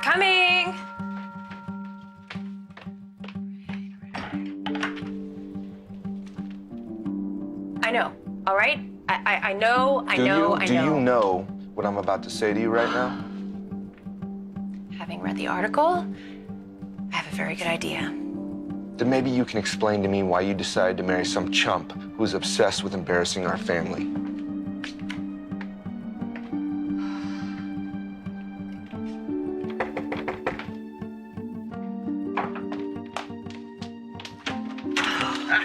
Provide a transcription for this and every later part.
Coming! I know, all right? I know. Do you know what I'm about to say to you right now? Having read the article, I have a very good idea. Then maybe you can explain to me why you decided to marry some chump who's obsessed with embarrassing our family.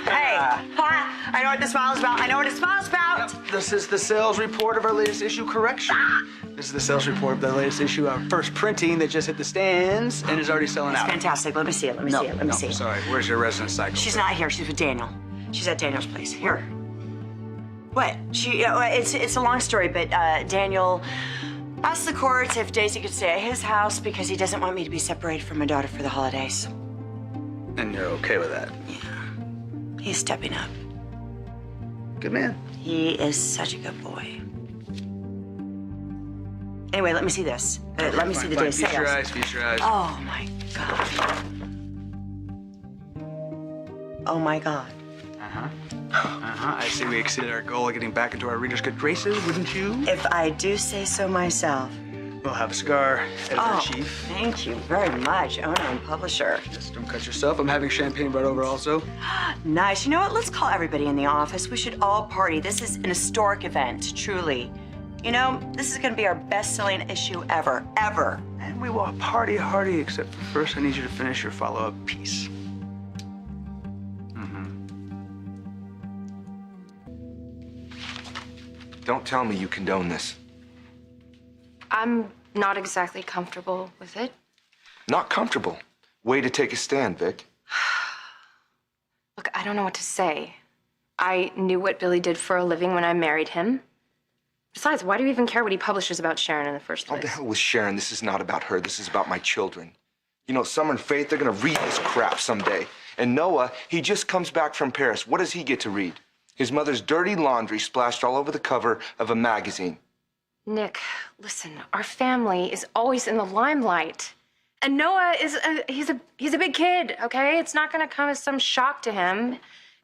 Hey, ha! I know what this file's about. I know what this file's about. This is the sales report of our latest issue correction. This is the sales report of the latest issue, our first printing that just hit the stands and is already selling out. Fantastic. Let me see it. Let me see it. Let me see it. Sorry. Where's your resident cycle? She's not here. She's with Daniel. She's at Daniel's place. Here. What? It's a long story, but Daniel asked the courts if Daisy could stay at his house because he doesn't want me to be separated from my daughter for the holidays. And you're okay with that? Yeah. He's stepping up. Good man. He is such a good boy. Anyway, let me see this. Let me see the day's sales. Feature your eyes. Oh, my God. Oh, my God. I see we exceeded our goal of getting back into our readers' good graces, wouldn't you? If I do say so myself. We'll have a cigar, editor-in-chief. Thank you very much, owner and publisher. Just don't cut yourself. I'm having champagne brought over also. Nice. You know what? Let's call everybody in the office. We should all party. This is an historic event, truly. You know, this is going to be our best-selling issue ever, ever. And we will party hardy, except for first I need you to finish your follow-up piece. Don't tell me you condone this. I'm not exactly comfortable with it. Not comfortable. Way to take a stand, Vic. Look, I don't know what to say. I knew what Billy did for a living when I married him. Besides, why do you even care what he publishes about Sharon in the first place? What the hell with Sharon? This is not about her. This is about my children. You know, Summer and Faith, they're gonna read this crap someday. And Noah, he just comes back from Paris. What does he get to read? His mother's dirty laundry splashed all over the cover of a magazine. Nick, listen, our family is always in the limelight. And Noah is he's a big kid, okay? It's not gonna come as some shock to him.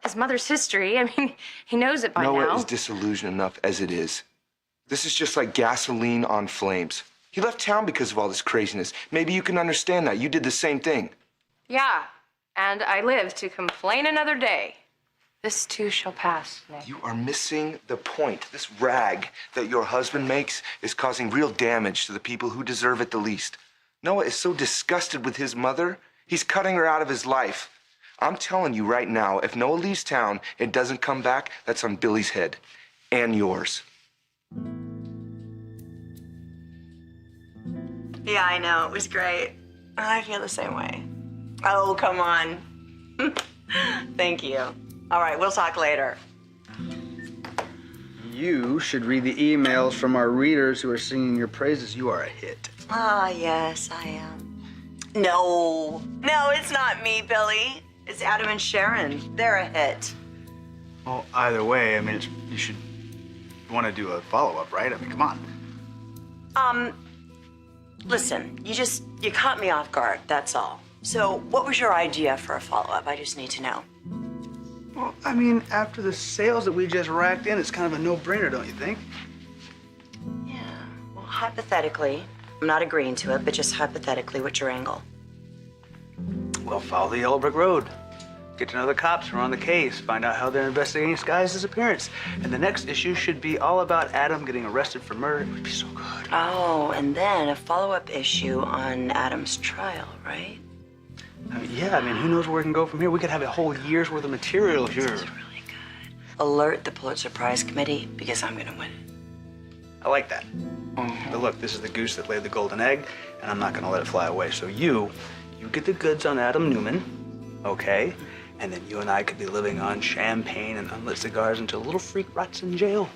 His mother's history, I mean, he knows it by now. Noah is disillusioned enough as it is. This is just like gasoline on flames. He left town because of all this craziness. Maybe you can understand that. You did the same thing. Yeah, and I live to complain another day. This too shall pass, Nick. You are missing the point. This rag that your husband makes is causing real damage to the people who deserve it the least. Noah is so disgusted with his mother, he's cutting her out of his life. I'm telling you right now, if Noah leaves town and doesn't come back, that's on Billy's head. And yours. Yeah, I know. It was great. I feel the same way. Oh, come on. Thank you. All right, we'll talk later. You should read the emails from our readers who are singing your praises. You are a hit. Ah, yes, I am. No, it's not me, Billy. It's Adam and Sharon. They're a hit. Well, either way, I mean, you should want to do a follow-up, right? I mean, come on. Listen, you caught me off guard, that's all. So what was your idea for a follow-up? I just need to know. Well, I mean, after the sales that we just racked in, it's kind of a no-brainer, don't you think? Yeah, well, hypothetically, I'm not agreeing to it, but just hypothetically, what's your angle? Well, follow the Yellow Brick Road. Get to know the cops who are on the case. Find out how they're investigating this guy's disappearance. And the next issue should be all about Adam getting arrested for murder. It would be so good. Oh, and then a follow-up issue on Adam's trial, right? I mean, yeah, I mean, who knows where we can go from here? We could have a whole year's worth of material here. This is really good. Alert the Pulitzer Prize Committee, because I'm gonna win it. I like that. But look, this is the goose that laid the golden egg, and I'm not gonna let it fly away. So you get the goods on Adam Newman, okay? And then you and I could be living on champagne and unlit cigars until little freak rots in jail.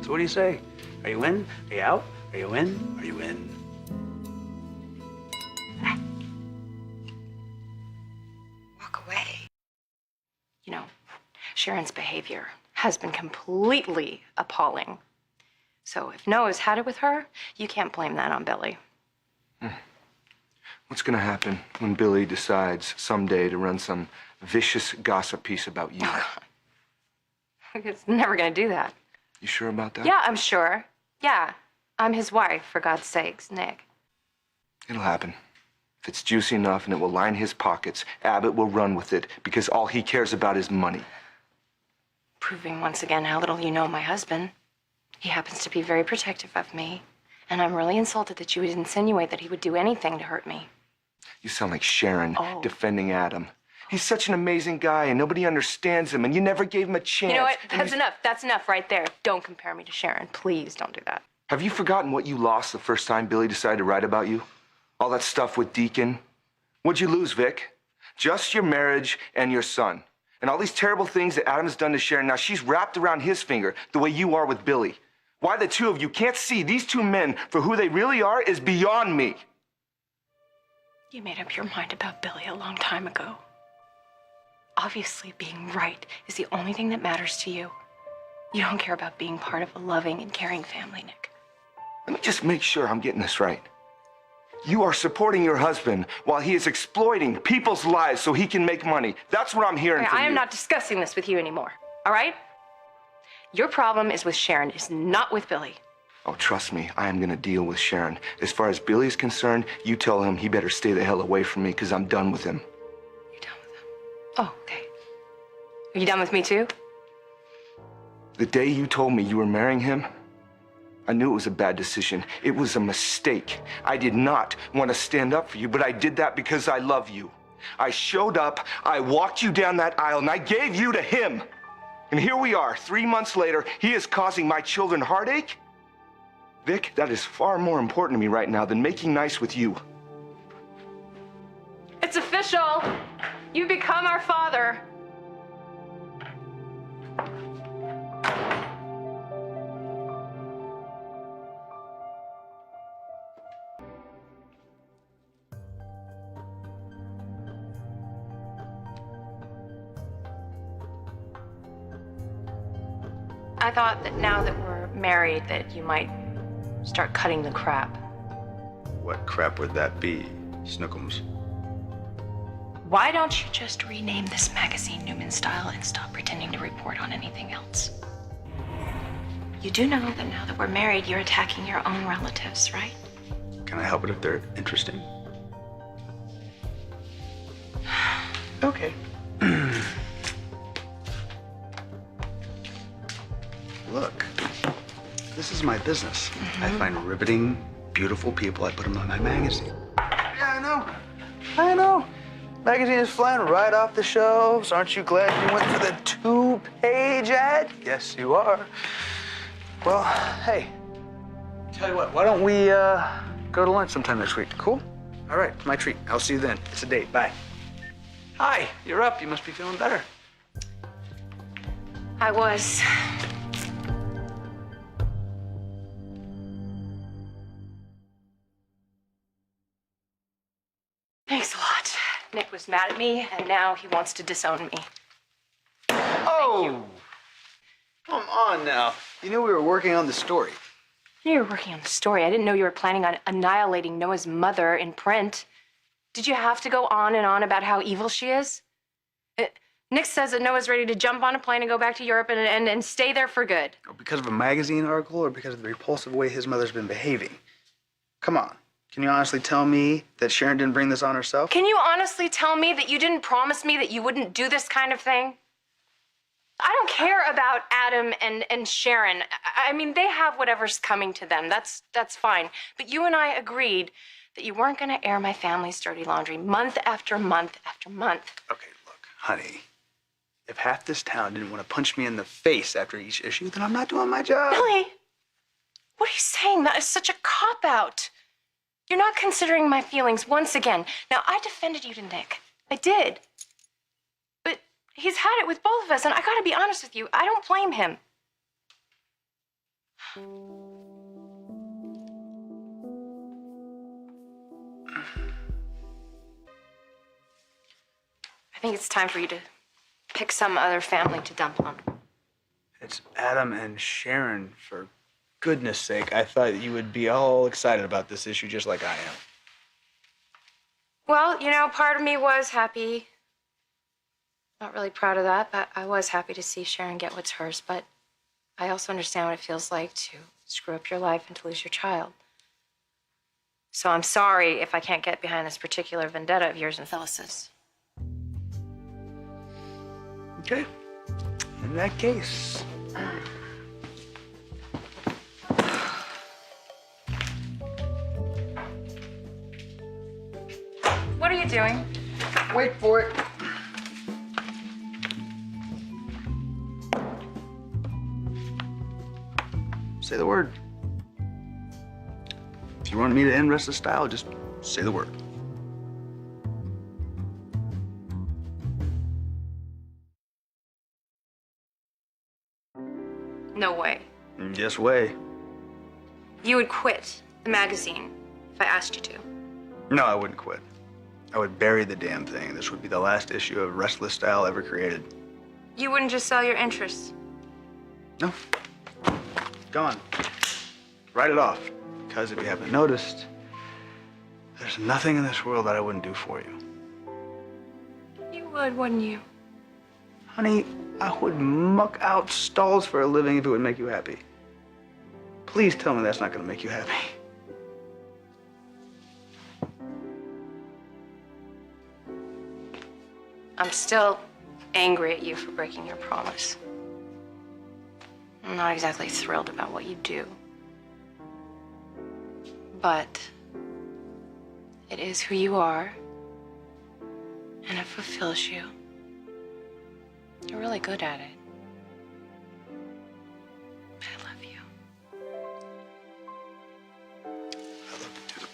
So what do you say? Are you in? Are you out? Are you in? Are you in? Walk away. You know, Sharon's behavior has been completely appalling. So if Noah's had it with her, you can't blame that on Billy. What's gonna happen when Billy decides someday to run some vicious gossip piece about you? He's never gonna do that. You sure about that? Yeah, I'm sure. Yeah, I'm his wife, for God's sakes, Nick. It'll happen. If it's juicy enough and it will line his pockets, Abbott will run with it because all he cares about is money. Proving once again how little you know my husband. He happens to be very protective of me, and I'm really insulted that you would insinuate that he would do anything to hurt me. You sound like Sharon Oh. defending Adam. He's such an amazing guy and nobody understands him and you never gave him a chance. You know what? And That's enough. That's enough right there. Don't compare me to Sharon. Please don't do that. Have you forgotten what you lost the first time Billy decided to write about you? All that stuff with Deacon? What'd you lose, Vic? Just your marriage and your son. And all these terrible things that Adam's done to Sharon. Now she's wrapped around his finger the way you are with Billy. Why the two of you can't see these two men for who they really are is beyond me. You made up your mind about Billy a long time ago. Obviously, being right is the only thing that matters to you. You don't care about being part of a loving and caring family, Nick. Let me just make sure I'm getting this right. You are supporting your husband while he is exploiting people's lives so he can make money. That's what I'm hearing from you. I am not discussing this with you anymore, all right? Your problem is with Sharon, it's not with Billy. Oh, trust me, I am gonna deal with Sharon. As far as Billy is concerned, you tell him he better stay the hell away from me because I'm done with him. You're done with him? Oh, okay. Are you done with me too? The day you told me you were marrying him, I knew it was a bad decision. It was a mistake. I did not want to stand up for you, but I did that because I love you. I showed up, I walked you down that aisle, and I gave you to him. And here we are, 3 months later, he is causing my children heartache? Vic, that is far more important to me right now than making nice with you. It's official. You've become our father. I thought that now that we're married that you might start cutting the crap. What crap would that be, Snookums? Why don't you just rename this magazine Newman Style and stop pretending to report on anything else? You do know that now that we're married, you're attacking your own relatives, right? Can I help it if they're interesting? Okay. Look, this is my business. I find riveting, beautiful people. I put them on my magazine. Yeah, I know. I know. Magazine is flying right off the shelves. Aren't you glad you went for the 2-page ad? Yes, you are. Well, hey, tell you what, why don't we go to lunch sometime next week? Cool? All right, my treat. I'll see you then. It's a date. Bye. Hi, you're up. You must be feeling better. I was. Thanks a lot. Nick was mad at me, and now he wants to disown me. Oh! Come on now. You knew we were working on the story. You were working on the story. I didn't know you were planning on annihilating Noah's mother in print. Did you have to go on and on about how evil she is? Nick says that Noah's ready to jump on a plane and go back to Europe and stay there for good. Because of a magazine article or because of the repulsive way his mother's been behaving? Come on. Can you honestly tell me that Sharon didn't bring this on herself? Can you honestly tell me that you didn't promise me that you wouldn't do this kind of thing? I don't care about Adam and Sharon. I mean, they have whatever's coming to them. That's fine. But you and I agreed that you weren't going to air my family's dirty laundry month after month after month. Okay, look, honey. If half this town didn't want to punch me in the face after each issue, then I'm not doing my job. Billy, what are you saying? That is such a cop-out. You're not considering my feelings once again. Now, I defended you to Nick. I did. But he's had it with both of us, and I gotta be honest with you, I don't blame him. I think it's time for you to pick some other family to dump on. It's Adam and Sharon, for goodness sake. I thought you would be all excited about this issue just like I am. Well, you know, part of me was happy. Not really proud of that, but I was happy to see Sharon get what's hers. But I also understand what it feels like to screw up your life and to lose your child. So I'm sorry if I can't get behind this particular vendetta of yours and Phyllis's. Okay. In that case. What are you doing? Wait for it. Say the word. If you want me to end Restless Style, just say the word. No way. Just way. You would quit the magazine if I asked you to. No, I wouldn't quit. I would bury the damn thing. This would be the last issue of Restless Style ever created. You wouldn't just sell your interests. No. Gone. Write it off. Because if you haven't noticed, there's nothing in this world that I wouldn't do for you. You would, wouldn't you? Honey, I would muck out stalls for a living if it would make you happy. Please tell me that's not going to make you happy. I'm still angry at you for breaking your promise. I'm not exactly thrilled about what you do. But it is who you are, and it fulfills you. You're really good at it. I love you. I love you too.